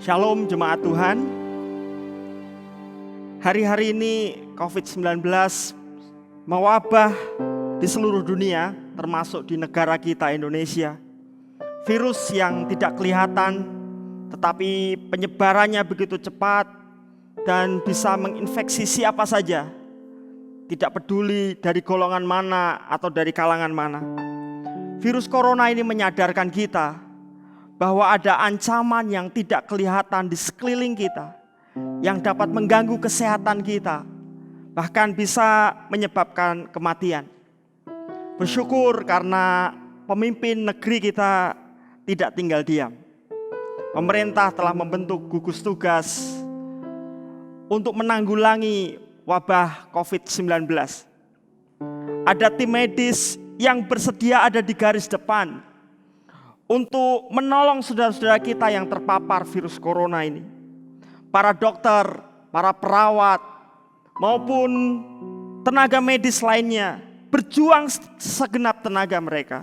Shalom jemaat Tuhan. Hari-hari ini COVID-19 mewabah di seluruh dunia, termasuk di negara kita Indonesia. Virus yang tidak kelihatan, tetapi penyebarannya begitu cepat dan bisa menginfeksi siapa saja. Tidak peduli dari golongan mana atau dari kalangan mana. Virus corona ini menyadarkan kita bahwa ada ancaman yang tidak kelihatan di sekeliling kita, yang dapat mengganggu kesehatan kita, bahkan bisa menyebabkan kematian. Bersyukur karena pemimpin negeri kita tidak tinggal diam. Pemerintah telah membentuk gugus tugas untuk menanggulangi wabah COVID-19. Ada tim medis yang bersedia ada di garis depan untuk menolong saudara-saudara kita yang terpapar virus corona ini. Para dokter, para perawat, maupun tenaga medis lainnya berjuang segenap tenaga mereka.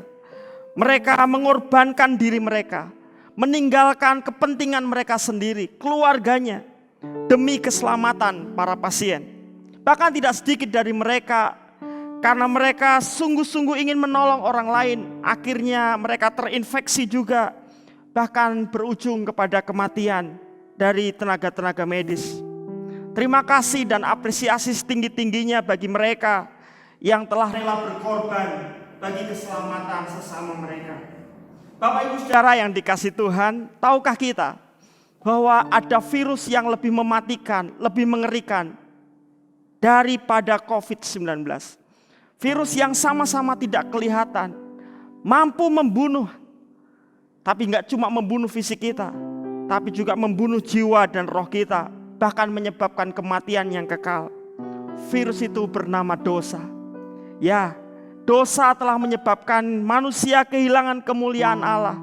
Mereka mengorbankan diri mereka, meninggalkan kepentingan mereka sendiri, keluarganya, demi keselamatan para pasien. Bahkan tidak sedikit dari mereka, karena mereka sungguh-sungguh ingin menolong orang lain, akhirnya mereka terinfeksi juga, bahkan berujung kepada kematian dari tenaga-tenaga medis. Terima kasih dan apresiasi setinggi-tingginya bagi mereka yang telah rela berkorban bagi keselamatan sesama mereka. Bapak Ibu Saudara yang dikasihi Tuhan, tahukah kita bahwa ada virus yang lebih mematikan, lebih mengerikan daripada COVID-19? Virus yang sama-sama tidak kelihatan, mampu membunuh, tapi gak cuma membunuh fisik kita, tapi juga membunuh jiwa dan roh kita, bahkan menyebabkan kematian yang kekal. Virus itu bernama dosa. Ya, dosa telah menyebabkan manusia kehilangan kemuliaan Allah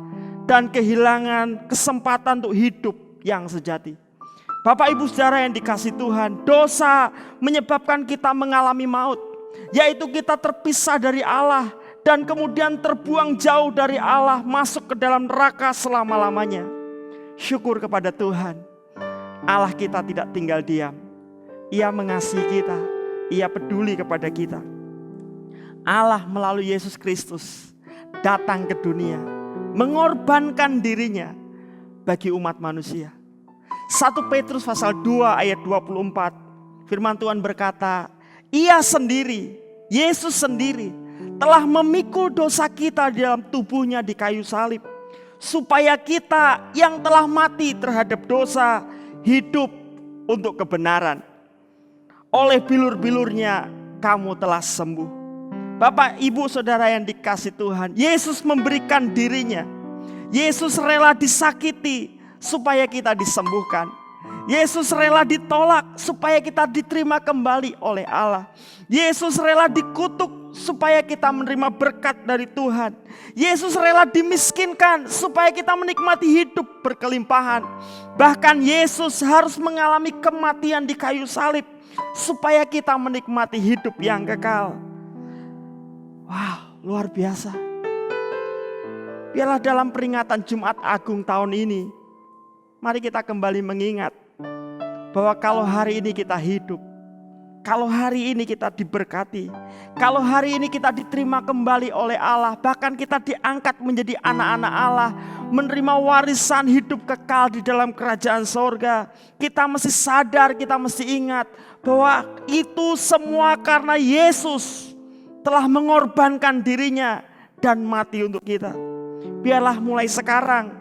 dan kehilangan kesempatan untuk hidup yang sejati. Bapak Ibu Saudara yang dikasihi Tuhan, dosa menyebabkan kita mengalami maut, yaitu kita terpisah dari Allah dan kemudian terbuang jauh dari Allah, masuk ke dalam neraka selama-lamanya. Syukur kepada Tuhan, Allah kita tidak tinggal diam. Ia mengasihi kita, Ia peduli kepada kita. Allah melalui Yesus Kristus datang ke dunia, mengorbankan dirinya bagi umat manusia. 1 Petrus pasal 2 ayat 24, firman Tuhan berkata, Ia sendiri, Yesus sendiri telah memikul dosa kita di dalam tubuhnya di kayu salib, supaya kita yang telah mati terhadap dosa hidup untuk kebenaran. Oleh bilur-bilurnya kamu telah sembuh. Bapak, Ibu, Saudara yang dikasih Tuhan, Yesus memberikan dirinya. Yesus rela disakiti supaya kita disembuhkan. Yesus rela ditolak supaya kita diterima kembali oleh Allah. Yesus rela dikutuk supaya kita menerima berkat dari Tuhan. Yesus rela dimiskinkan supaya kita menikmati hidup berkelimpahan. Bahkan Yesus harus mengalami kematian di kayu salib supaya kita menikmati hidup yang kekal. Wow, luar biasa. Biarlah dalam peringatan Jumat Agung tahun ini, mari kita kembali mengingat bahwa kalau hari ini kita hidup, kalau hari ini kita diberkati, kalau hari ini kita diterima kembali oleh Allah, bahkan kita diangkat menjadi anak-anak Allah, menerima warisan hidup kekal di dalam kerajaan sorga, kita mesti sadar, kita mesti ingat bahwa itu semua karena Yesus telah mengorbankan dirinya dan mati untuk kita. Biarlah mulai sekarang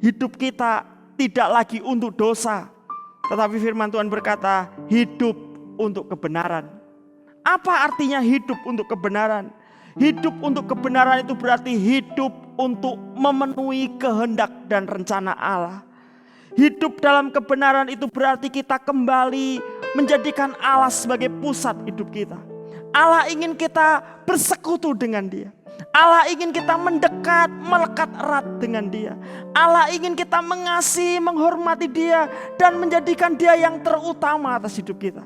hidup kita tidak lagi untuk dosa, tetapi firman Tuhan berkata hidup untuk kebenaran. Apa artinya hidup untuk kebenaran? Hidup untuk kebenaran itu berarti hidup untuk memenuhi kehendak dan rencana Allah. Hidup dalam kebenaran itu berarti kita kembali menjadikan Allah sebagai pusat hidup kita. Allah ingin kita bersekutu dengan Dia. Allah ingin kita mendekat, melekat erat dengan Dia. Allah ingin kita mengasihi, menghormati Dia dan menjadikan Dia yang terutama atas hidup kita.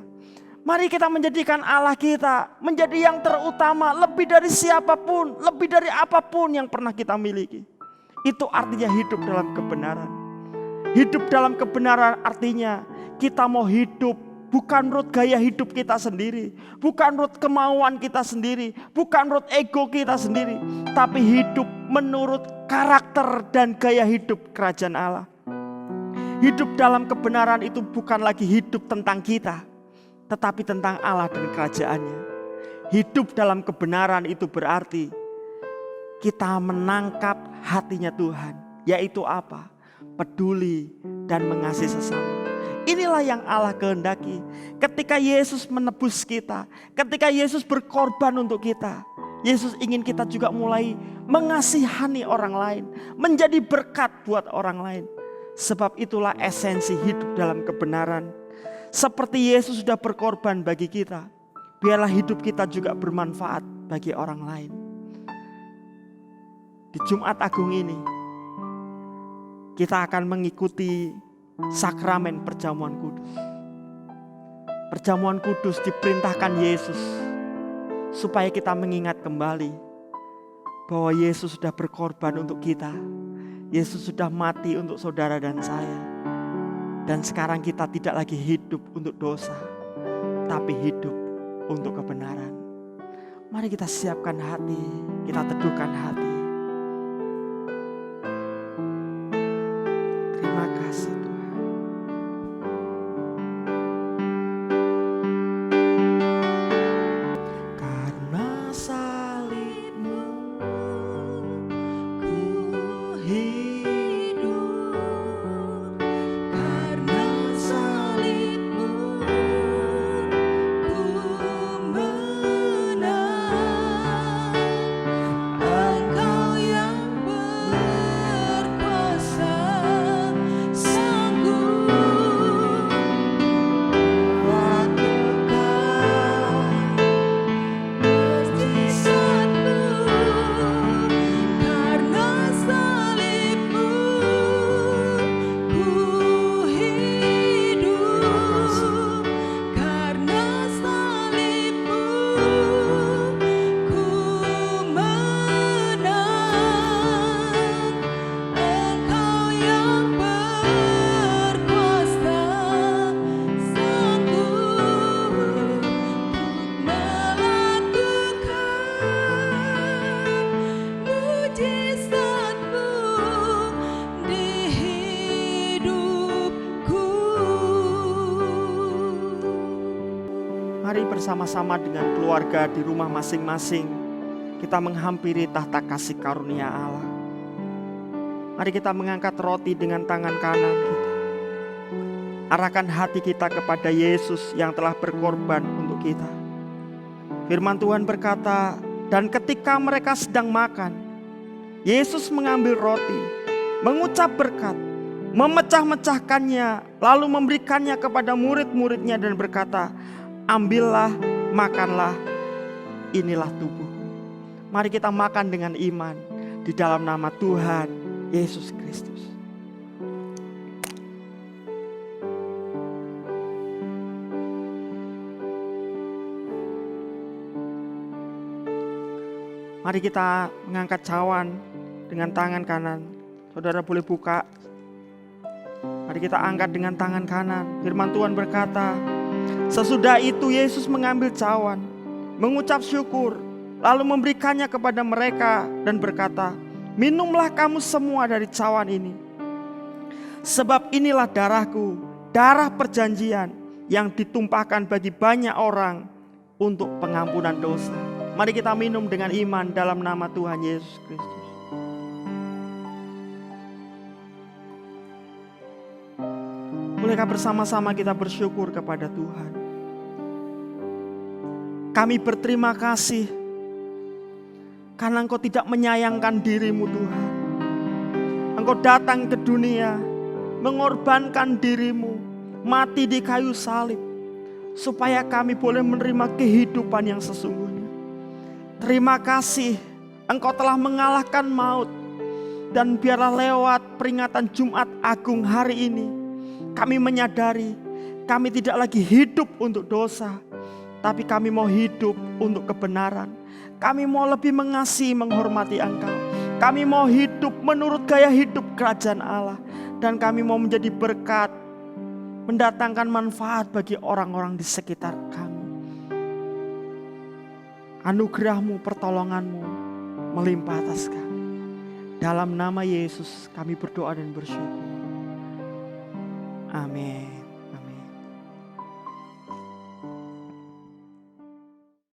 Mari kita menjadikan Allah kita menjadi yang terutama, lebih dari siapapun, lebih dari apapun yang pernah kita miliki. Itu artinya hidup dalam kebenaran. Hidup dalam kebenaran artinya kita mau hidup bukan menurut gaya hidup kita sendiri, bukan menurut kemauan kita sendiri, bukan menurut ego kita sendiri, tapi hidup menurut karakter dan gaya hidup kerajaan Allah. Hidup dalam kebenaran itu bukan lagi hidup tentang kita, tetapi tentang Allah dan kerajaannya. Hidup dalam kebenaran itu berarti kita menangkap hatinya Tuhan, yaitu apa? Peduli dan mengasihi sesama. Inilah yang Allah kehendaki. Ketika Yesus menebus kita, ketika Yesus berkorban untuk kita, Yesus ingin kita juga mulai mengasihani orang lain, menjadi berkat buat orang lain. Sebab itulah esensi hidup dalam kebenaran. Seperti Yesus sudah berkorban bagi kita, biarlah hidup kita juga bermanfaat bagi orang lain. Di Jumat Agung ini, kita akan mengikuti sakramen perjamuan kudus. Perjamuan kudus diperintahkan Yesus supaya kita mengingat kembali bahwa Yesus sudah berkorban untuk kita. Yesus sudah mati untuk saudara dan saya. Dan sekarang kita tidak lagi hidup untuk dosa, tapi hidup untuk kebenaran. Mari kita siapkan hati, kita teduhkan hati. Terima kasih. Engkau yang berkuasa. Mari bersama-sama dengan keluarga di rumah masing-masing kita menghampiri tahta kasih karunia Allah. Mari kita mengangkat roti dengan tangan kanan kita. Arahkan hati kita kepada Yesus yang telah berkorban untuk kita. Firman Tuhan berkata, dan ketika mereka sedang makan, Yesus mengambil roti, mengucap berkat, memecah-mecahkannya, lalu memberikannya kepada murid-muridnya dan berkata, ambillah, makanlah, inilah tubuhku. Mari kita makan dengan iman di dalam nama Tuhan Yesus Kristus. Mari kita mengangkat cawan dengan tangan kanan. Saudara boleh buka. Mari kita angkat dengan tangan kanan. Firman Tuhan berkata, sesudah itu Yesus mengambil cawan, mengucap syukur, lalu memberikannya kepada mereka dan berkata, minumlah kamu semua dari cawan ini. Sebab inilah darahku, darah perjanjian yang ditumpahkan bagi banyak orang untuk pengampunan dosa. Mari kita minum dengan iman dalam nama Tuhan Yesus Kristus. Bolehkah bersama-sama kita bersyukur kepada Tuhan? Kami berterima kasih karena Engkau tidak menyayangkan dirimu Tuhan. Engkau datang ke dunia, mengorbankan dirimu, mati di kayu salib, supaya kami boleh menerima kehidupan yang sesungguhnya. Terima kasih Engkau telah mengalahkan maut. Dan biarlah lewat peringatan Jumat Agung hari ini, kami menyadari kami tidak lagi hidup untuk dosa, tapi kami mau hidup untuk kebenaran. Kami mau lebih mengasihi, menghormati Engkau. Kami mau hidup menurut gaya hidup kerajaan Allah. Dan kami mau menjadi berkat, mendatangkan manfaat bagi orang-orang di sekitar kami. Anugerah-Mu, pertolongan-Mu melimpah atas kami. Dalam nama Yesus kami berdoa dan bersyukur. Amin.